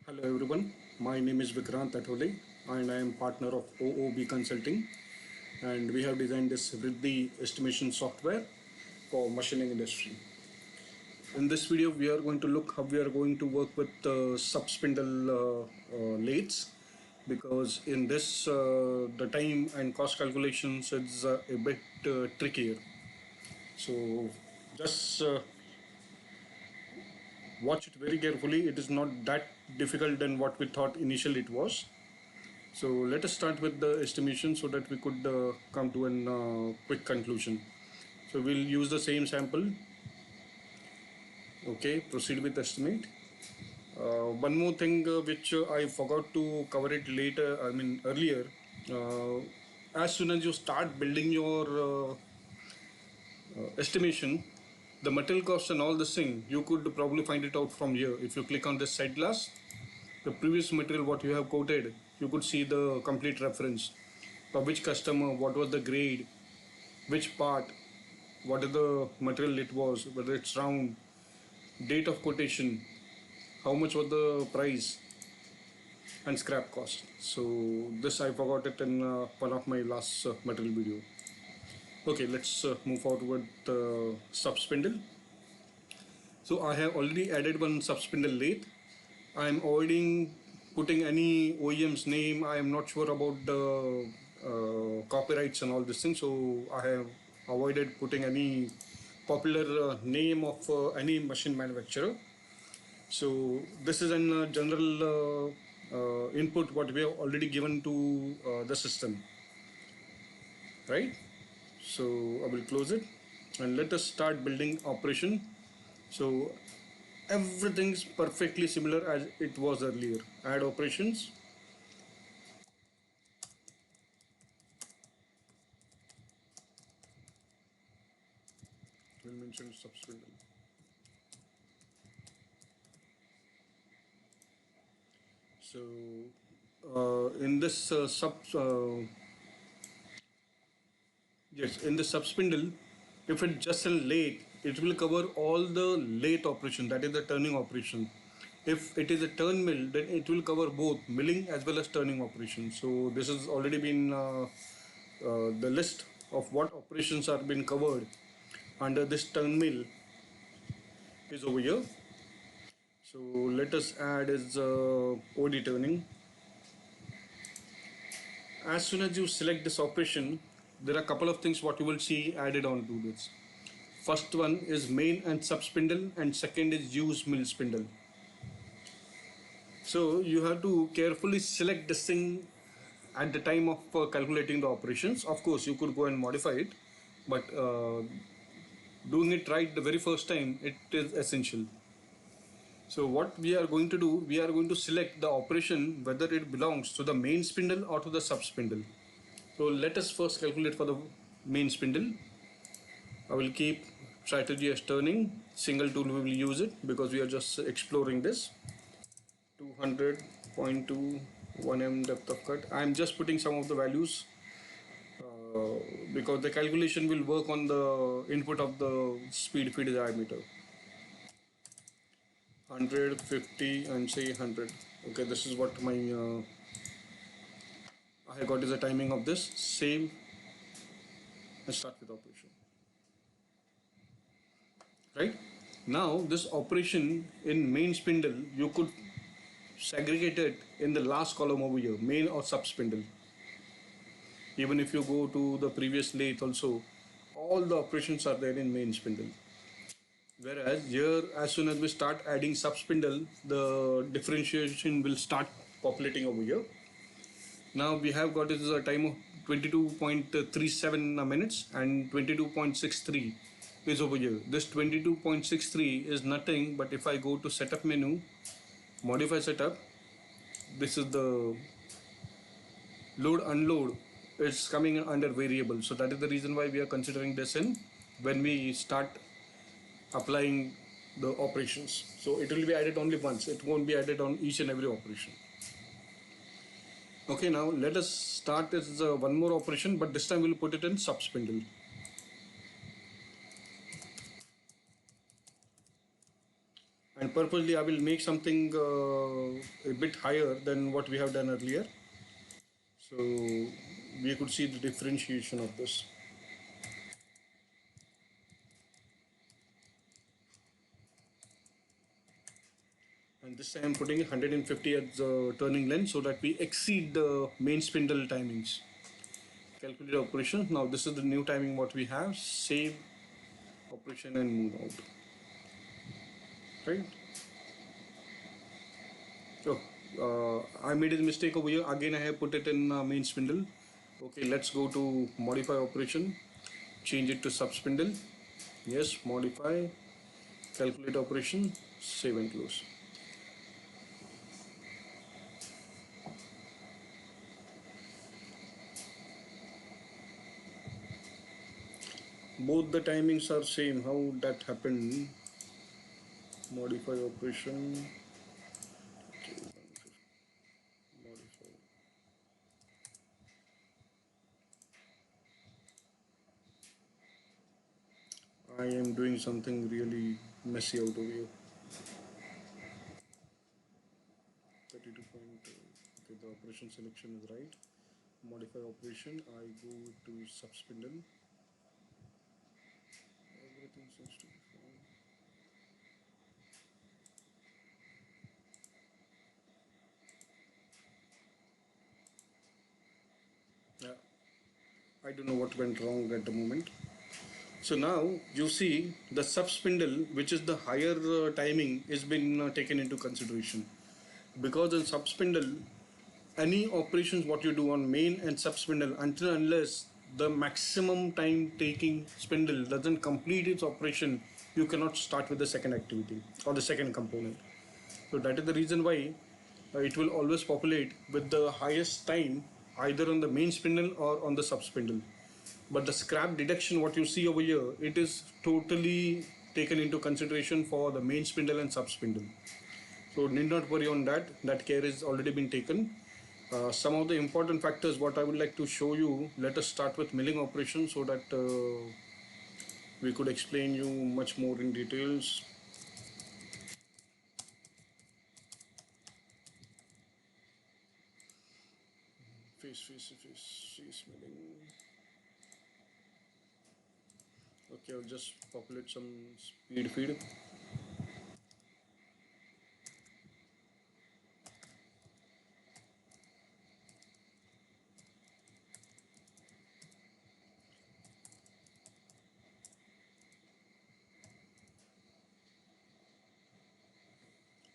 Hello everyone, my name is Vikrant Athole and I am partner of OOB Consulting, and we have designed this VRiddhi estimation software for machining industry. In this video we are going to look how we are going to work with SubSpindle lathes, because in this the time and cost calculations is a bit trickier. So just watch it very carefully. It is not that difficult than what we thought initially it was. So let us start with the estimation so that we could come to a quick conclusion. So we'll use the same sample. Okay, proceed with estimate. One more thing which I forgot to cover it later, earlier. As soon as you start building your estimation, the material cost and all this thing, you could probably find it out from here. If you click on this side glass, the previous material what you have quoted, you could see the complete reference for which customer, what was the grade, which part, what is the material it was, whether it's round, date of quotation, how much was the price, and scrap cost. So this I forgot it in one of my last material video. Okay, let's move forward with SubSpindle. So I have already added one SubSpindle lathe. I am avoiding putting any OEM's name. I am not sure about the copyrights and all this thing, so I have avoided putting any popular name of any machine manufacturer. So this is a general input what we have already given to the system, right? So I will close it and let us start building operation. So everything's perfectly similar as it was earlier. Add operations. We'll mention SubSpindle. So in this in the SubSpindle, if it's just a lathe, it will cover all the lathe operation, that is the turning operation. If it is a turn mill, then it will cover both milling as well as turning operation. So this has already been the list of what operations are being covered under this turn mill is over here. So let us add is OD turning. As soon as you select this operation, there are a couple of things what you will see added on to this. First one is main and sub spindle, and second is use mill spindle. So you have to carefully select this thing at the time of calculating the operations. Of course, you could go and modify it, but doing it right the very first time, it is essential. So what we are going to do, we are going to select the operation whether it belongs to the main spindle or to the sub spindle. So let us first calculate for the main spindle. I will keep strategy as turning. Single tool we will use it because we are just exploring this. 200.2 1m depth of cut. I am just putting some of the values because the calculation will work on the input of the speed feed diameter. 150 and say 100. Okay, this is what my I got is the timing of this. Save and start with operation. Right now, this operation in main spindle, you could segregate it in the last column over here, main or sub spindle. Even if you go to the previous lathe also, all the operations are there in main spindle. Whereas here, as soon as we start adding sub spindle, the differentiation will start populating over here. Now we have got is a time of 22.37 minutes and 22.63 is over here. This 22.63 is nothing but if I go to setup menu, modify setup, this is the load unload, it's coming under variable. So that is the reason why we are considering this in when we start applying the operations. So it will be added only once, it won't be added on each and every operation. Okay, now let us start as one more operation, but this time we'll put it in sub spindle. And purposely I will make something a bit higher than what we have done earlier. So we could see the differentiation of this. And this time I'm putting 150 as the turning length so that we exceed the main spindle timings. Calculate operation. Now this is the new timing what we have. Save operation and move out. Right? So I made a mistake over here. Again I have put it in main spindle. Okay, let's go to modify operation. Change it to SubSpindle. Yes, modify. Calculate operation. Save and close. Both the timings are same. How that happened? Modify operation. Okay, modify. I am doing something really messy out of here. 32 point. Okay, the operation selection is right. Modify operation. I go to SubSpindle. Everything seems to be fine. Yeah, I don't know what went wrong at the moment. So now you see the SubSpindle, which is the higher timing, is been taken into consideration, because in SubSpindle, any operations what you do on main and SubSpindle, until unless the maximum time taking spindle doesn't complete its operation, you cannot start with the second activity or the second component. So that is the reason why it will always populate with the highest time either on the main spindle or on the SubSpindle. But the scrap deduction what you see over here, it is totally taken into consideration for the main spindle and SubSpindle. So need not worry on that. That care is already been taken. Some of the important factors what I would like to show you. Let us start with milling operation so that we could explain you much more in details. Face milling. Okay, I'll just populate some speed feed.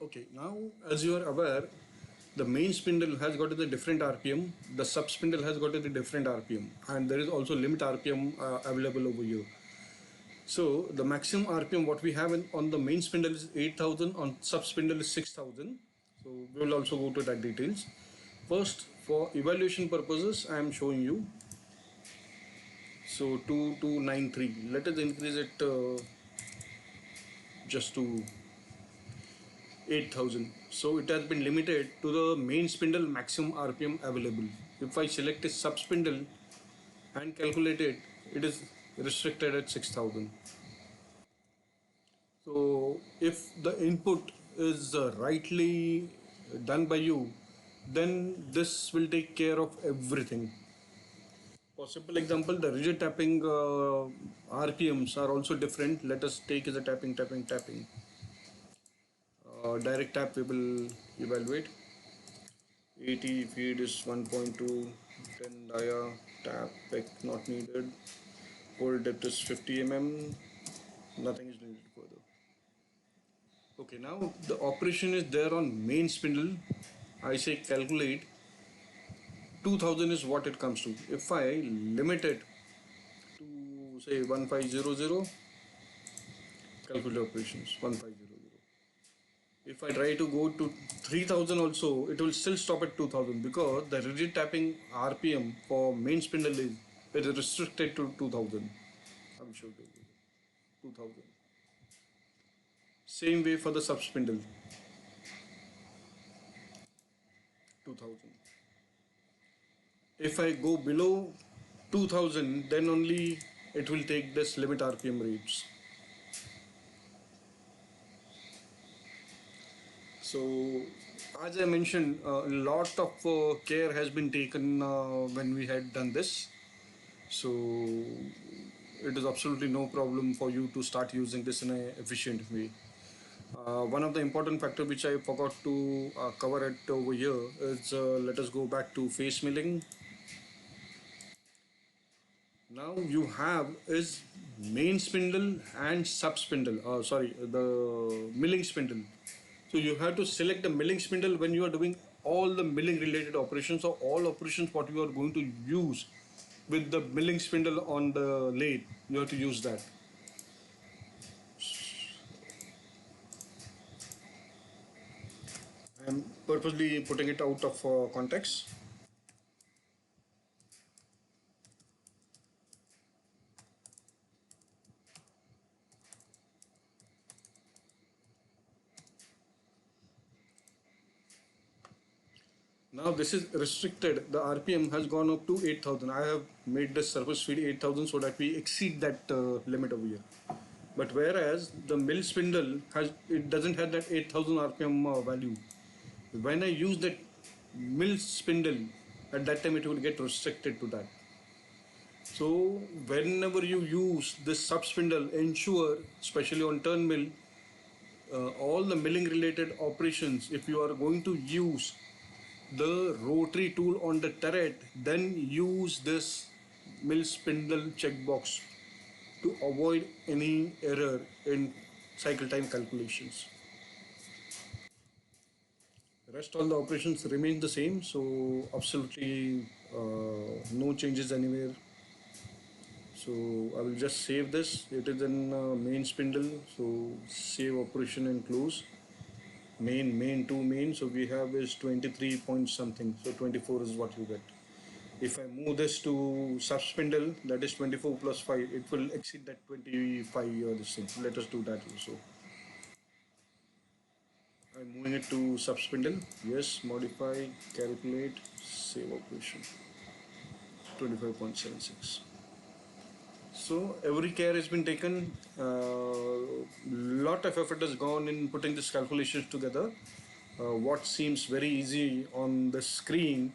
Okay, now as you are aware, the main spindle has got a different RPM, the SubSpindle has got a different RPM, and there is also limit RPM available over here. So the maximum RPM what we have on the main spindle is 8,000, on SubSpindle is 6,000. So we will also go to that details. First, for evaluation purposes, I am showing you. So 2293. Let us increase it just to 8,000. So it has been limited to the main spindle maximum RPM available. If I select a SubSpindle and calculate it, it is restricted at 6,000. So if the input is rightly done by you, then this will take care of everything. For simple example, the rigid tapping RPMs are also different. Let us take as a tapping. Direct tap we will evaluate. 80 feed is 1.2, 10 dia, tap, peck not needed. Hole depth is 50 mm, nothing is needed further. Okay, now the operation is there on main spindle. I say calculate. 2000 is what it comes to. If I limit it to say 1500, calculate operations 1500. If I try to go to 3000 also, it will still stop at 2000 because the rigid tapping RPM for main spindle is restricted to 2000. I'm sure 2000. Same way for the SubSpindle, 2000. If I go below 2000, then only it will take this limit RPM rates. So, as I mentioned, a lot of care has been taken when we had done this. So, it is absolutely no problem for you to start using this in an efficient way. One of the important factor which I forgot to cover it over here is let us go back to face milling. Now you have is main spindle and sub spindle. Sorry, the milling spindle. So you have to select the milling spindle when you are doing all the milling related operations or all operations what you are going to use with the milling spindle on the lathe. You have to use that. I'm purposely putting it out of context. Now this is restricted. The RPM has gone up to 8,000. I have made the surface feed 8,000 so that we exceed that limit over here. But whereas the mill spindle it doesn't have that 8,000 RPM value. When I use that mill spindle, at that time it will get restricted to that. So whenever you use this sub spindle, ensure, especially on turn mill, all the milling related operations, if you are going to use the rotary tool on the turret, then use this mill spindle checkbox to avoid any error in cycle time calculations. The rest all the operations remain the same, so absolutely no changes anywhere. So I will just save this. It is in main spindle, so save operation and close. Main to main, so we have is 23 point something, so 24 is what you get. If I move this to sub spindle, that is 24 plus 5, it will exceed that 25 or this thing. Let us do that also. I'm moving it to sub spindle. Yes, modify, calculate, save operation. 25.76. So every care has been taken. Lot of effort has gone in putting this calculations together. What seems very easy on the screen,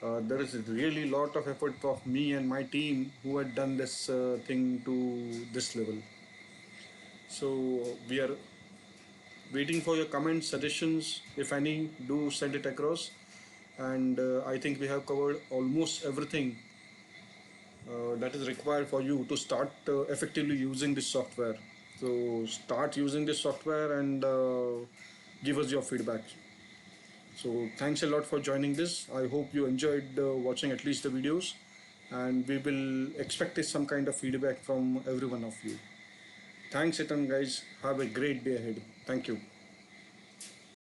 there is really lot of effort of me and my team who had done this thing to this level. So we are waiting for your comments, suggestions. If any, do send it across. And I think we have covered almost everything that is required for you to start effectively using this software. So start using this software and give us your feedback. So thanks a lot for joining this. I hope you enjoyed watching at least the videos, and we will expect some kind of feedback from every one of you. Thanks a ton, guys. Have a great day ahead. Thank you.